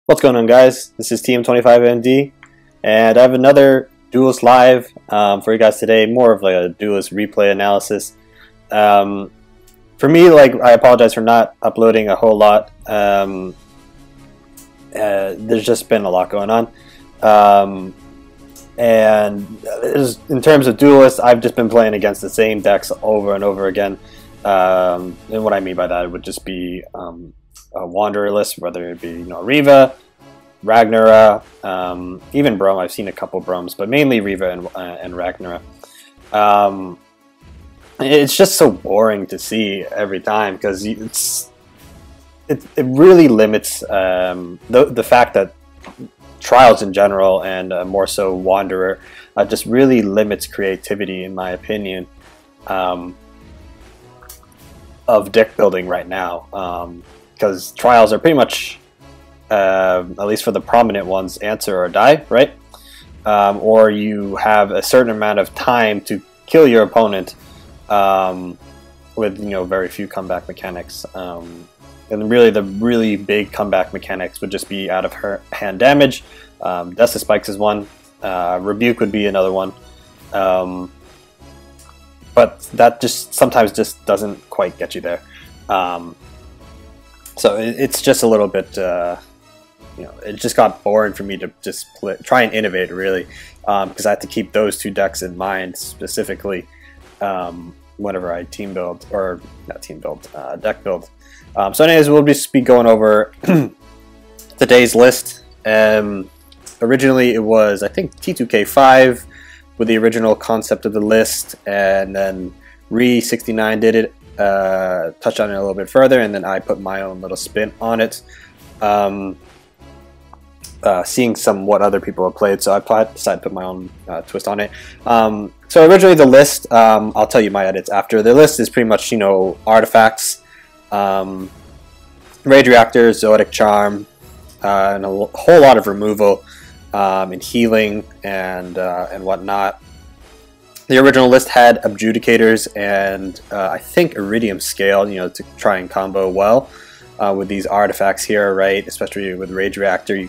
What's going on, guys? This is TM25MD, and I have another Duelyst live for you guys today. More of like a Duelyst replay analysis. For me, I apologize for not uploading a whole lot. There's just been a lot going on, and in terms of Duelyst, I've just been playing against the same decks over and over again. And what I mean by that would just be a Wanderer list, whether it be Riva, Ragnora, even Brom. I've seen a couple Broms, but mainly Riva and Ragnora. It's just so boring to see every time because it really limits the fact that Trials in general and more so Wanderer just really limits creativity, in my opinion, of deck building right now. Because Trials are pretty much, at least for the prominent ones, answer or die, right? Or you have a certain amount of time to kill your opponent with very few comeback mechanics. And really, the really big comeback mechanics would just be out of her hand damage. Dust of Spikes is one. Rebuke would be another one. But that just sometimes just doesn't quite get you there. So it's just a little bit, it just got boring for me to just try and innovate, really, because I have to keep those two decks in mind specifically whenever I deck build. So anyways, we'll just be going over today's list. Originally it was, I think, T2K5 with the original concept of the list, and then Re69 did it. Touch on it a little bit further, and then I put my own little spin on it, seeing what other people have played, so I decided to put my own twist on it. So originally the list, I'll tell you my edits after. The list is pretty much artifacts, Rage Reactor, Zodiac Charm, and a whole lot of removal and healing and whatnot. The original list had Adjudicators and I think Iridium Scale, to try and combo well with these artifacts here, right? Especially with Rage Reactor, you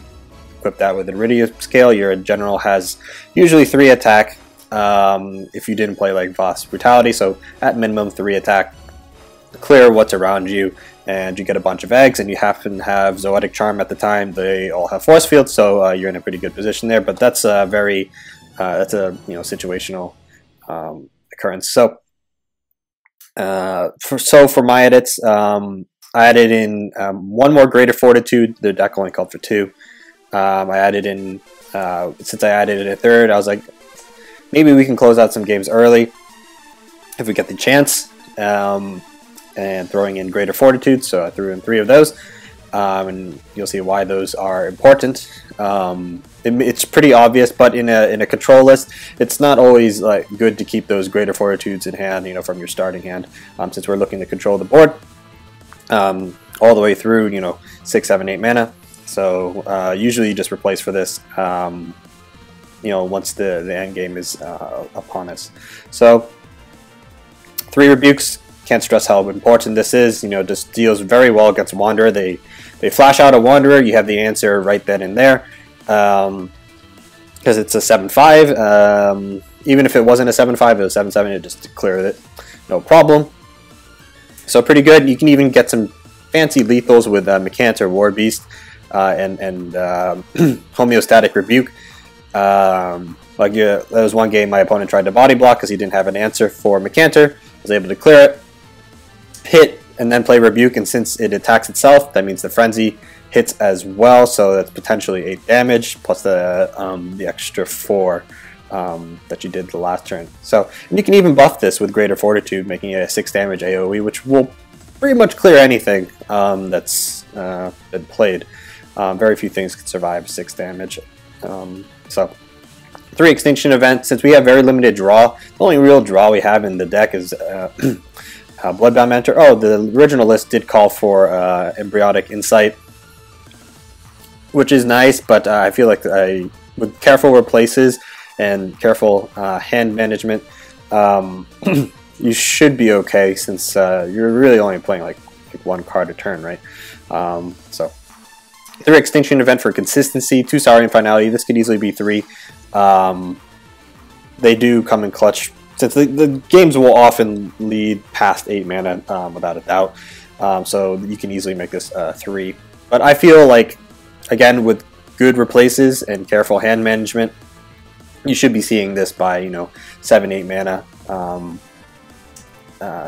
equip that with Iridium Scale. Your general has usually 3 attack if you didn't play like Voss Brutality, so at minimum 3 attack, clear what's around you, and you get a bunch of eggs, and you happen to have Zodiac Charm at the time. They all have Force Field, so you're in a pretty good position there, but that's a very situational occurrence. So for my edits, I added in one more Greater Fortitude. The deck only called for 2. I added in, since I added in a third, I was like, maybe we can close out some games early if we get the chance, and throwing in Greater Fortitude, so I threw in 3 of those, and you'll see why those are important. It's pretty obvious, but in a control list, it's not always good to keep those Greater Fortitudes in hand, from your starting hand, since we're looking to control the board all the way through, 6, 7, 8 mana. So usually you just replace for this, once the end game is upon us. So 3 rebukes. Can't stress how important this is. Just deals very well against Wanderer. They flash out a Wanderer, you have the answer right then and there, because it's a 7/5. Even if it wasn't a 7/5, it was 7/7. It just cleared it, no problem. So pretty good. You can even get some fancy lethals with Mythron, War Beast, and Homeostatic Rebuke. There was one game my opponent tried to body block because he didn't have an answer for Mythron. I was able to clear it, hit, and then play Rebuke, and since it attacks itself, that means the Frenzy hits as well, so that's potentially 8 damage, plus the extra 4 that you did the last turn. So, and you can even buff this with Greater Fortitude, making it a 6 damage AoE, which will pretty much clear anything that's been played. Very few things can survive 6 damage. So, 3 Extinction Event. Since we have very limited draw, the only real draw we have in the deck is Bloodbound Mentor. Oh, the original list did call for Embryonic Insight, which is nice, but I feel like with careful replaces and careful hand management, you should be okay, since you're really only playing like 1 card a turn, right? So 3 Extinction Event for consistency, 2 Saurian Finality. This could easily be 3. They do come in clutch, since the games will often lead past 8 mana without a doubt. So you can easily make this 3. But I feel like, again, with good replaces and careful hand management, you should be seeing this by, you know, 7-8 mana.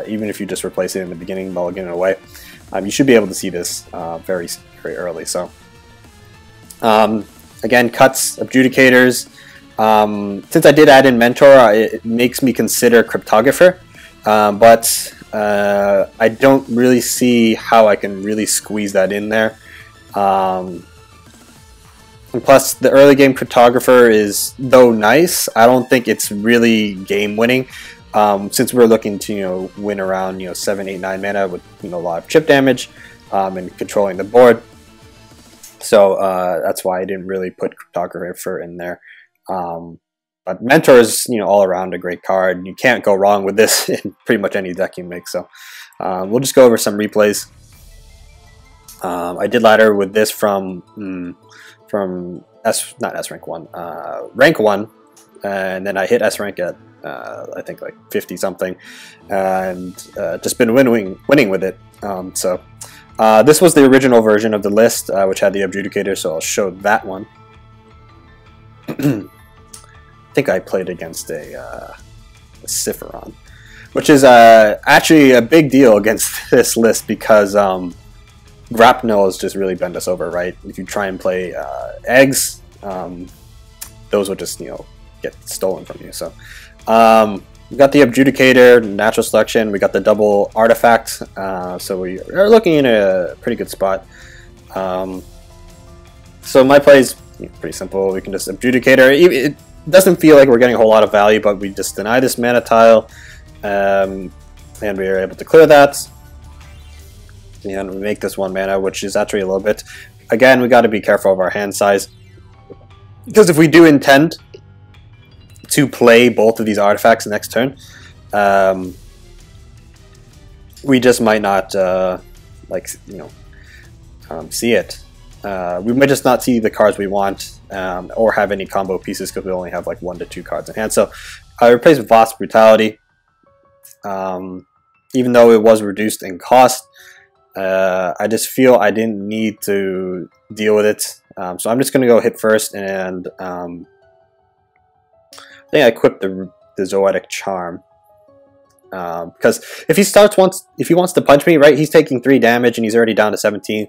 Even if you just replace it in the beginning, mulligan it away, you should be able to see this very early. So again, cuts, adjudicators. Since I did add in Mentor, it makes me consider Cryptographer, but I don't really see how I can really squeeze that in there. And plus, the early game Cryptographer is, though nice, I don't think it's really game winning. Since we're looking to, you know, win around, you know, 7, 8, 9 mana with, you know, a lot of chip damage and controlling the board. So that's why I didn't really put Cryptographer in there. But Mentor is, you know, all around a great card. You can't go wrong with this in pretty much any deck you make. So we'll just go over some replays. I did ladder with this from not S rank 1, rank 1, and then I hit S rank at I think like 50 something, and just been winning with it. So this was the original version of the list, which had the Adjudicator, so I'll show that one. I think I played against a Cipheron, which is actually a big deal against this list because Grapnels just really bend us over, right? If you try and play eggs, those will just, you know, get stolen from you. So we got the Adjudicator, natural selection, we got the double artifact, so we are looking in a pretty good spot. So my play is pretty simple. We can just Adjudicator. It doesn't feel like we're getting a whole lot of value, but we just deny this mana tile, and we are able to clear that. And we make this 1 mana, which is actually a little bit. Again, we got to be careful of our hand size, because if we do intend to play both of these artifacts next turn, we just might not like, you know, see it. We might just not see the cards we want, or have any combo pieces because we only have like 1 to 2 cards in hand. So I replaced Vast Brutality, even though it was reduced in cost. I just feel I didn't need to deal with it, so I'm just going to go hit first, and I think I equipped the Zoetic Charm, because if he wants to punch me, right, he's taking 3 damage and he's already down to 17.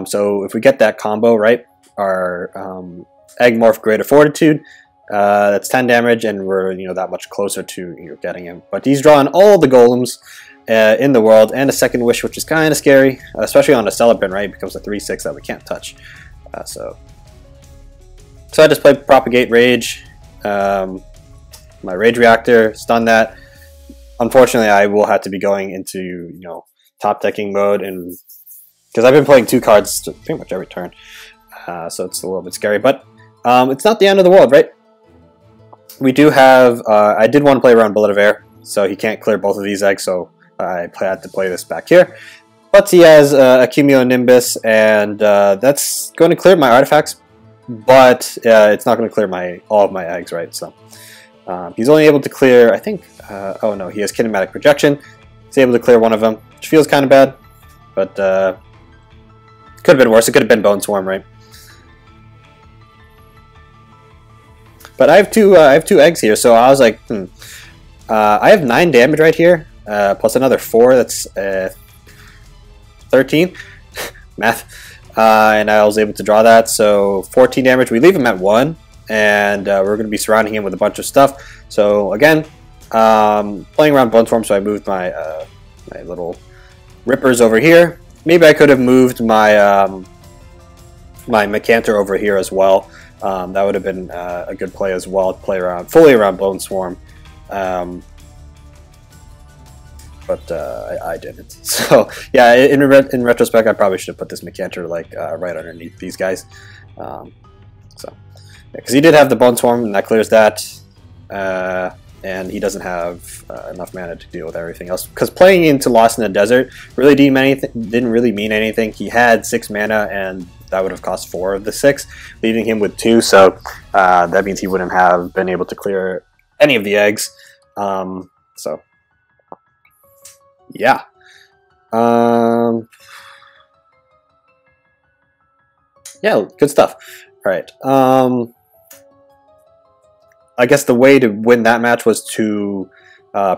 So if we get that combo, right, our Egg-Morph Greater Fortitude, that's 10 damage, and we're, you know, that much closer to, you know, getting him. But he's drawing all the golems in the world, and a second wish, which is kind of scary, especially on a Celebrant, right? It becomes a 3/6 that we can't touch. So I just play Propagate Rage, my Rage Reactor, stun that. Unfortunately, I will have to be going into, you know, top decking mode, and because I've been playing 2 cards pretty much every turn, so it's a little bit scary. But it's not the end of the world, right? We do have. I did want to play around Bullet of Air, so he can't clear both of these eggs, so I had to play this back here. But he has a Cumulonimbus, and that's going to clear my artifacts, but it's not going to clear all of my eggs, right? So he's only able to clear, I think, oh no, he has Kinematic Projection. He's able to clear 1 of them, which feels kind of bad, but could have been worse. It could have been Bone Swarm, right? But I have two eggs here, so I was like, I have 9 damage right here, plus another 4. That's 13. Math. And I was able to draw that, so 14 damage. We leave him at 1, and we're going to be surrounding him with a bunch of stuff. So again, playing around Bone Swarm, so I moved my my little Rippers over here. Maybe I could have moved my my Mycantor over here as well. That would have been a good play as well, to play around fully around Bone Swarm. But I didn't. So yeah, in retrospect, I probably should have put this Mycantor like right underneath these guys. So because he did have the Bone Swarm, and that clears that. and he doesn't have enough mana to deal with everything else. Because playing into Lost in the Desert really didn't really mean anything. He had 6 mana, and that would have cost 4 of the 6, leaving him with 2. So that means he wouldn't have been able to clear any of the eggs. So yeah. Yeah, good stuff. All right. I guess the way to win that match was to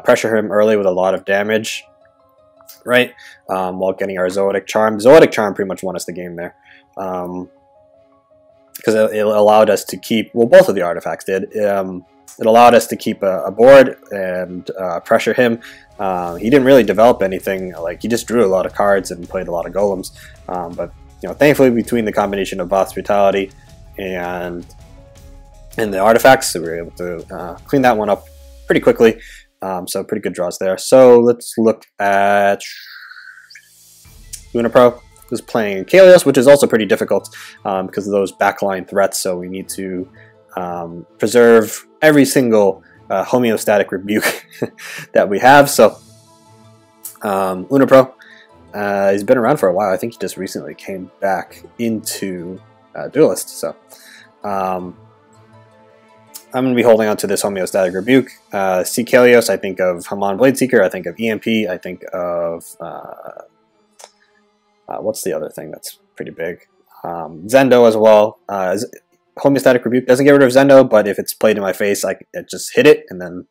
pressure him early with a lot of damage, right? While getting our Zoetic Charm. Zoetic Charm pretty much won us the game there. Because it allowed us to keep, well, both of the artifacts did. It allowed us to keep a board and pressure him. He didn't really develop anything. Like, he just drew a lot of cards and played a lot of golems. But you know, thankfully, between the combination of Voth's Brutality and the artifacts, we were able to clean that one up pretty quickly. So pretty good draws there. So let's look at Unipro, who's playing Kalios, which is also pretty difficult because of those backline threats. So we need to preserve every single homeostatic rebuke that we have. So Unipro, he's been around for a while. I think he just recently came back into Duelyst. So I'm going to be holding on to this homeostatic rebuke. See Kalios, I think of Hamon Bladeseeker, I think of EMP, I think of what's the other thing that's pretty big? Zendo as well. Homeostatic rebuke doesn't get rid of Zendo, but if it's played in my face, I just hit it and then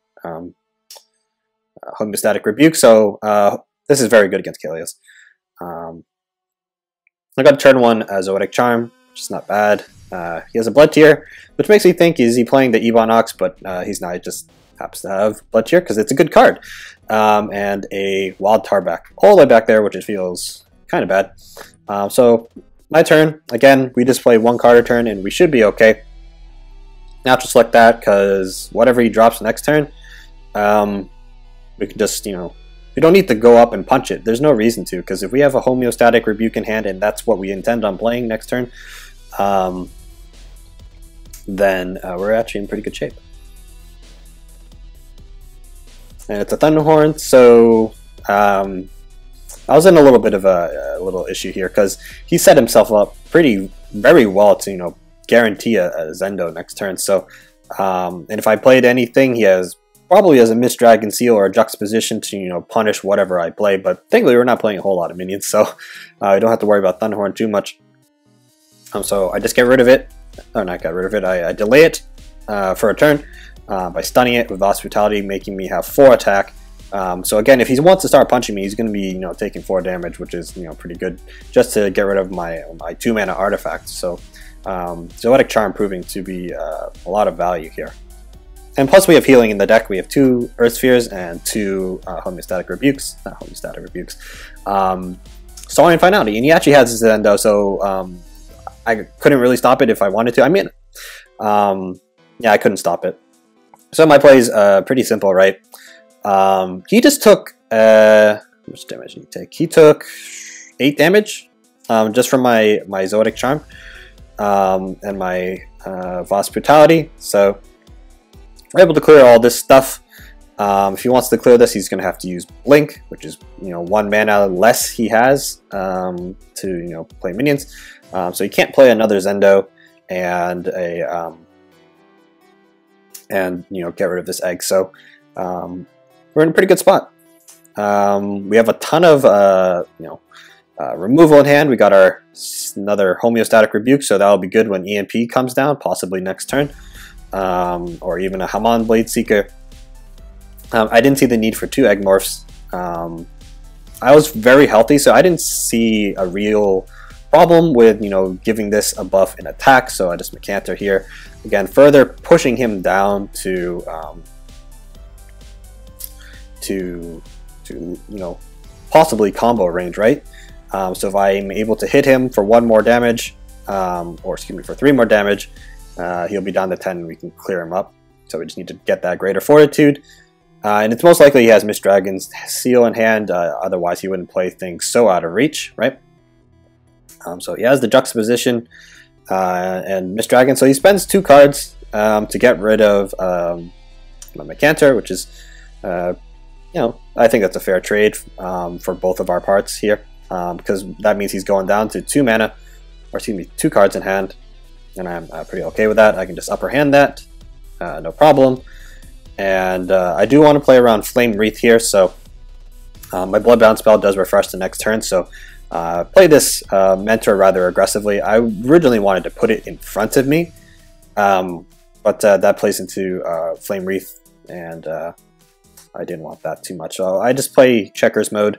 homeostatic rebuke. So this is very good against Kalios. I got turn 1 Zoetic Charm, which is not bad. He has a Blood Tear, which makes me think, is he playing the Ebon Ox? But he's not. He just happens to have Blood Tear because it's a good card. And a Wild Tarback all the way back there, which it feels kind of bad. So my turn. Again, we just play 1 card a turn, and we should be okay. Now to select that, because whatever he drops next turn, we can just, you know, we don't need to go up and punch it. There's no reason to, because if we have a homeostatic rebuke in hand, and that's what we intend on playing next turn, then we're actually in pretty good shape. And it's a Thunderhorn, so I was in a little bit of a little issue here because he set himself up very well to, you know, guarantee a Zendo next turn. So and if I played anything, he probably has a Mist Dragon Seal or a Juxtaposition to, you know, punish whatever I play. But thankfully, we're not playing a whole lot of minions, so I don't have to worry about Thunderhorn too much. So I just get rid of it. Or not get rid of it. I delay it for a turn by stunning it with Voth's Brutality, making me have 4 attack. So again, if he wants to start punching me, he's going to be, you know, taking 4 damage, which is, you know, pretty good, just to get rid of my 2 mana artifact. So Zoetic Charm proving to be a lot of value here. And plus we have healing in the deck. We have 2 Earth Spheres and 2 homeostatic rebukes. Not homeostatic rebukes. Saurian Finality, and he actually has Zendo, so I couldn't really stop it if I wanted to. I mean, yeah, I couldn't stop it. So my play is pretty simple, right? He just took, how much damage did he take? He took 8 damage just from my Zoetic Charm and my Voth's Brutality. So we're able to clear all this stuff. If he wants to clear this, he's going to have to use Blink, which is, you know, 1 mana less he has to, you know, play minions. So he can't play another Zendo and you know, get rid of this egg. So we're in a pretty good spot. We have a ton of you know, removal in hand. We got another homeostatic rebuke, so that'll be good when EMP comes down, possibly next turn, or even a Hamon Bladeseeker. I didn't see the need for 2 egg morphs. I was very healthy, so I didn't see a real problem with, you know, giving this a buff in attack. So I just Mythron here again, further pushing him down to you know, possibly combo range, right? So if I'm able to hit him for 1 more damage, or excuse me, for 3 more damage, he'll be down to 10 and we can clear him up. So we just need to get that greater fortitude. And it's most likely he has Mist Dragon's Seal in hand, otherwise he wouldn't play things so out of reach, right? So he has the Juxtaposition and Mist Dragon, so he spends 2 cards to get rid of my Mythron, which is, you know, I think that's a fair trade for both of our parts here, because that means he's going down to 2 mana, or excuse me, 2 cards in hand, and I'm pretty okay with that. I can just upper hand that, no problem. And I do want to play around Flame Wreath here, so my Bloodbound spell does refresh the next turn, so play this Mentor rather aggressively. I originally wanted to put it in front of me, but that plays into Flame Wreath, and I didn't want that too much. So I just play checkers mode,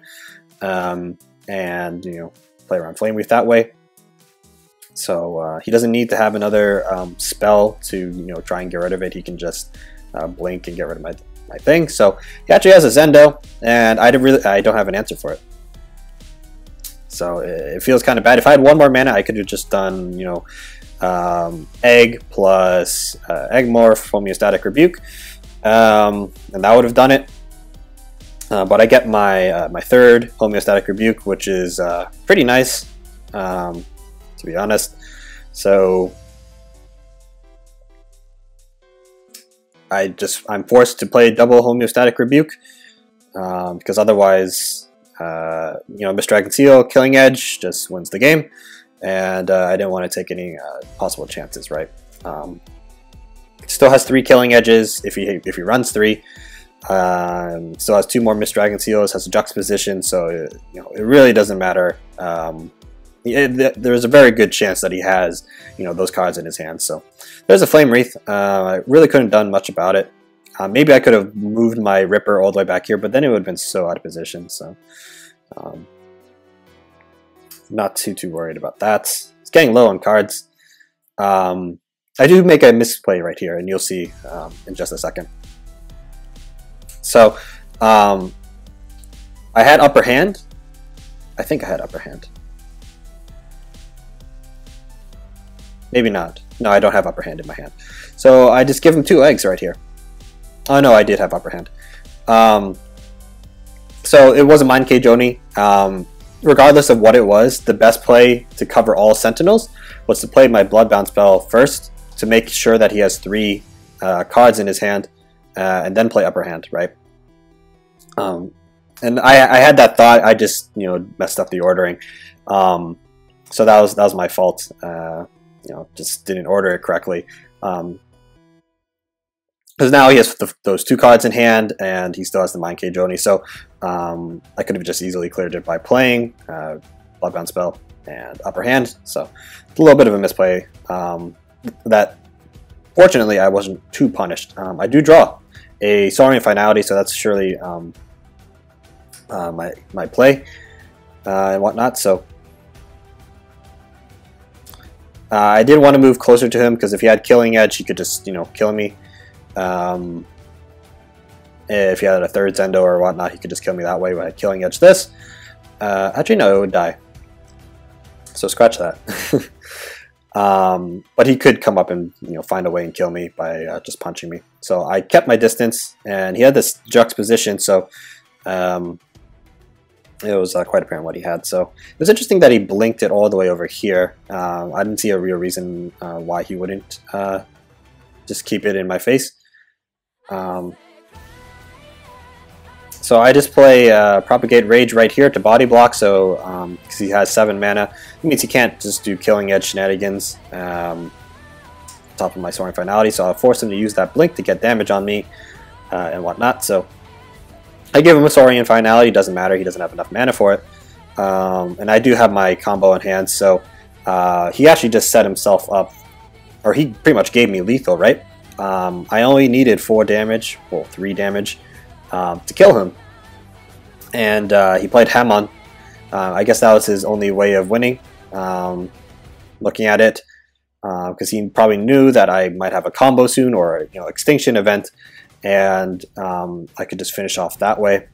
and you know, play around Flame Wreath that way. So he doesn't need to have another spell to, you know, try and get rid of it. He can just blink and get rid of my thing. So he actually has a Zendo, and I don't have an answer for it. So it feels kind of bad. If I had 1 more mana, I could have just done, you know, Egg plus Eggmorph, Homeostatic Rebuke, and that would have done it. But I get my my 3rd Homeostatic Rebuke, which is pretty nice, to be honest. So I'm forced to play double Homeostatic Rebuke, because otherwise, you know, Mr. Seal, Killing Edge just wins the game, and I didn't want to take any possible chances, right? Still has 3 Killing Edges if he runs 3. Still has 2 more Mr. Seals, has a Juxtaposition, so you know, it really doesn't matter. There's a very good chance that he has, you know, those cards in his hand. So there's a Flame Wreath. I really couldn't have done much about it. Maybe I could have moved my Ripper all the way back here, but then it would have been so out of position. So not too worried about that. It's getting low on cards. I do make a misplay right here, and you'll see in just a second. So I had upper hand. I think I had upper hand. Maybe not. No, I don't have upper hand in my hand. So I just give him 2 eggs right here. Oh no, I did have upper hand. So it was a Mind Cage Oni. Regardless of what it was, the best play to cover all Sentinels was to play my Bloodbound spell first to make sure that he has 3 cards in his hand, and then play upper hand, right? And I had that thought. I just, you know, messed up the ordering. So that was my fault. You know, just didn't order it correctly. Because now he has those 2 cards in hand, and he still has the Mind Cage Oni. So I could have just easily cleared it by playing Bloodbound spell and upper hand. So a little bit of a misplay. That fortunately I wasn't too punished. I do draw a Saurian Finality, so that's surely my play and whatnot. So I did want to move closer to him, because if he had Killing Edge, he could just, you know, kill me. If he had a 3rd Zendo or whatnot, he could just kill me that way. When I had Killing Edge this, actually no, it would die. So scratch that. But he could come up and, you know, find a way and kill me by just punching me. So I kept my distance, and he had this Juxtaposition, so it was quite apparent what he had. So it was interesting that he blinked it all the way over here. I didn't see a real reason why he wouldn't just keep it in my face. So I just play Propagate Rage right here to body block, so because he has 7 mana, it means he can't just do Killing Edge shenanigans on top of my Soaring Finality, so I'll force him to use that blink to get damage on me and whatnot. So I give him a Saurian Finality, doesn't matter, he doesn't have enough mana for it. And I do have my combo in hand, so he actually just set himself up, or he pretty much gave me lethal, right? I only needed 4 damage, well 3 damage, to kill him. And he played Hamon. I guess that was his only way of winning, looking at it, because he probably knew that I might have a combo soon, or, you know, extinction event, and I could just finish off that way.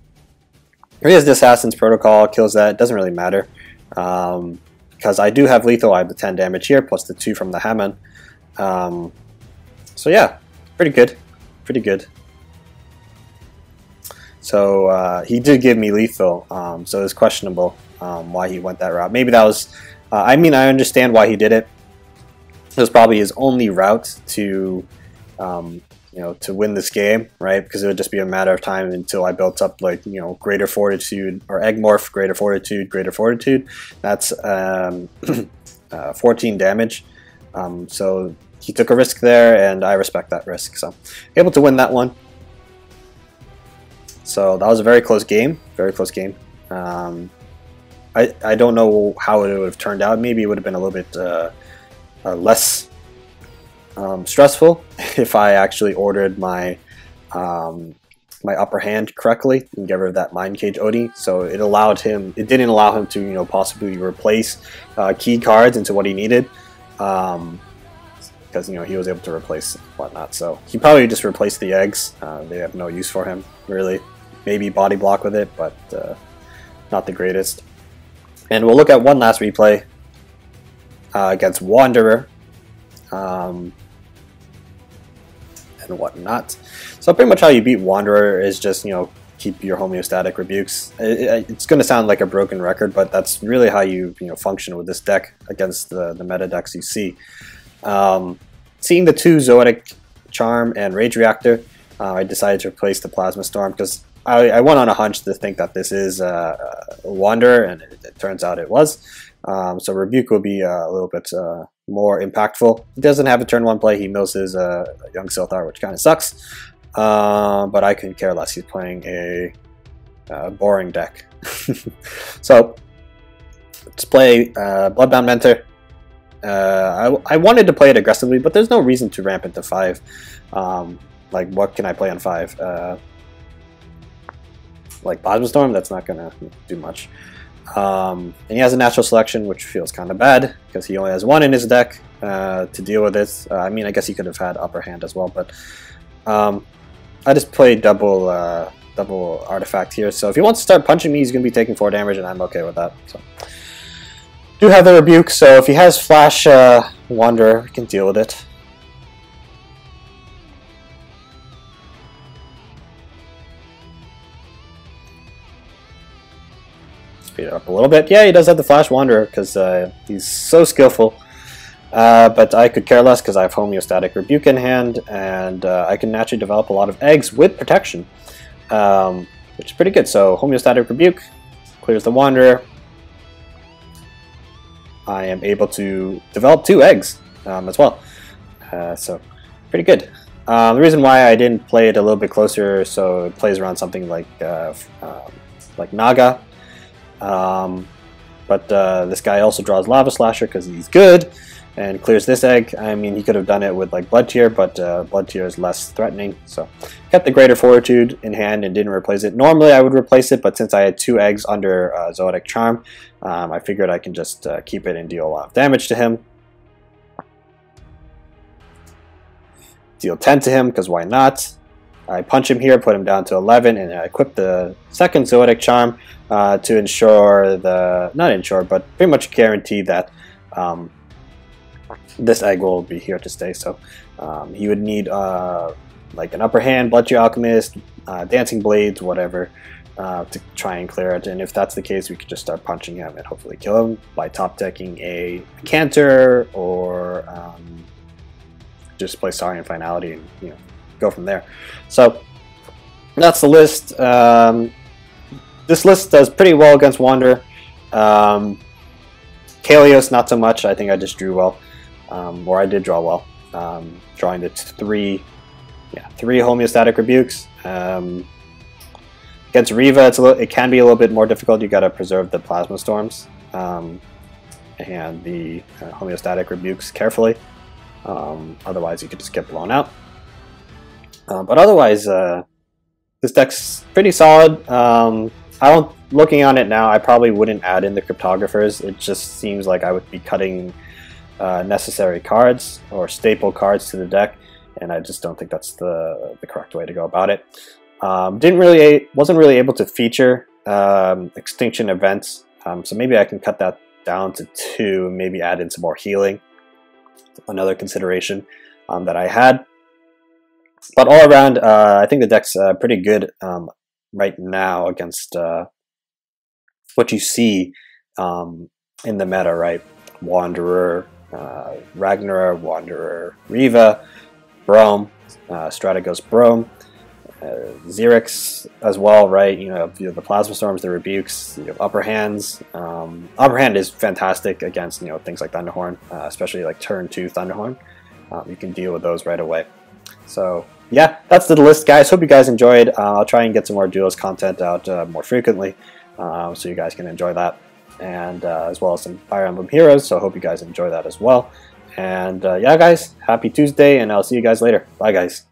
He has the Assassin's Protocol, kills that, it doesn't really matter, because I do have lethal. I have the 10 damage here, plus the 2 from the Hamon. So yeah, pretty good, pretty good. So he did give me lethal, so it's questionable why he went that route. Maybe that was, I mean, I understand why he did it. It was probably his only route to to win this game, right? Because it would just be a matter of time until I built up like Greater Fortitude or Egg Morph, Greater Fortitude, Greater Fortitude. That's 14 damage. So he took a risk there, and I respect that risk. So able to win that one. So that was a very close game. Very close game. I don't know how it would have turned out. Maybe it would have been a little bit less stressful if I actually ordered my my upper hand correctly and get rid of that Mind Cage Odie. So it allowed him. It didn't allow him to possibly replace key cards into what he needed, because he was able to replace whatnot. So he probably just replaced the eggs. They have no use for him really. Maybe body block with it, but not the greatest. And we'll look at one last replay against Wanderer. And whatnot. So pretty much how you beat Wanderer is just keep your homeostatic rebukes. It's going to sound like a broken record, but that's really how you function with this deck against the meta decks you see. Seeing the two Zoetic Charm and Rage Reactor, I decided to replace the Plasma Storm because I went on a hunch to think that this is a Wanderer, and it turns out it was. So Rebuke will be a little bit more impactful. He doesn't have a turn 1 play. He mills his Young Silthar, which kind of sucks. But I couldn't care less. He's playing a boring deck. So let's play Bloodbound Mentor. I wanted to play it aggressively, but there's no reason to ramp into 5. Like, what can I play on 5? Like Plasma Storm, that's not gonna do much. And he has a natural selection, which feels kind of bad because he only has 1 in his deck to deal with this. I mean, I guess he could have had upper hand as well, but I just played double artifact here. So if he wants to start punching me, he's going to be taking 4 damage, and I'm okay with that. So do have the Rebuke, so if he has Flash Wanderer, we can deal with it. Speed it up a little bit. Yeah, he does have the Flash Wanderer because he's so skillful. But I could care less because I have Homeostatic Rebuke in hand, and I can naturally develop a lot of eggs with protection, which is pretty good. So Homeostatic Rebuke clears the Wanderer. I am able to develop 2 eggs as well, so pretty good. The reason why I didn't play it a little bit closer, so it plays around something like Naga. But this guy also draws Lava Slasher because he's good and clears this egg. I mean, he could have done it with like Blood Tear, but Blood Tear is less threatening. So kept the Greater Fortitude in hand and didn't replace it. Normally I would replace it, but since I had 2 eggs under Zoetic Charm, I figured I can just keep it and deal a lot of damage to him. Deal 10 to him because why not? I punch him here, put him down to 11, and I equip the second Zoetic Charm to ensure not ensure, but pretty much guarantee that this egg will be here to stay. So he would need like an upper hand, Blood Tear Alchemist, Dancing Blades, whatever, to try and clear it. And if that's the case, we could just start punching him and hopefully kill him by top decking a Canter or just play Saurian Finality and go from there. So that's the list. This list does pretty well against Wanderer. Kalios, not so much. I think I just drew well, or I did draw well, drawing the 3 homeostatic rebukes. Against Riva, it can be a little bit more difficult. You got to preserve the Plasma Storms and the homeostatic rebukes carefully. Otherwise, you could just get blown out. But otherwise, this deck's pretty solid. Looking on it now, I probably wouldn't add in the Cryptographers. It just seems like I would be cutting necessary cards or staple cards to the deck, and I just don't think that's the correct way to go about it. Wasn't really able to feature Extinction events, so maybe I can cut that down to 2 and maybe add in some more healing. Another consideration that I had. But all around, I think the deck's pretty good right now against what you see in the meta, right? Wanderer, Ragnora, Wanderer, Riva, Brome. Strategos Brome, Xerix as well, right? You know the Plasma Storms, the Rebukes, Upper Hands. Upper Hand is fantastic against things like Thunderhorn, especially like turn 2 Thunderhorn. You can deal with those right away. So yeah, that's the list, guys. Hope you guys enjoyed. I'll try and get some more Duelyst content out more frequently, so you guys can enjoy that, and as well as some Fire Emblem Heroes. So I hope you guys enjoy that as well. And yeah, guys, happy Tuesday, and I'll see you guys later. Bye, guys.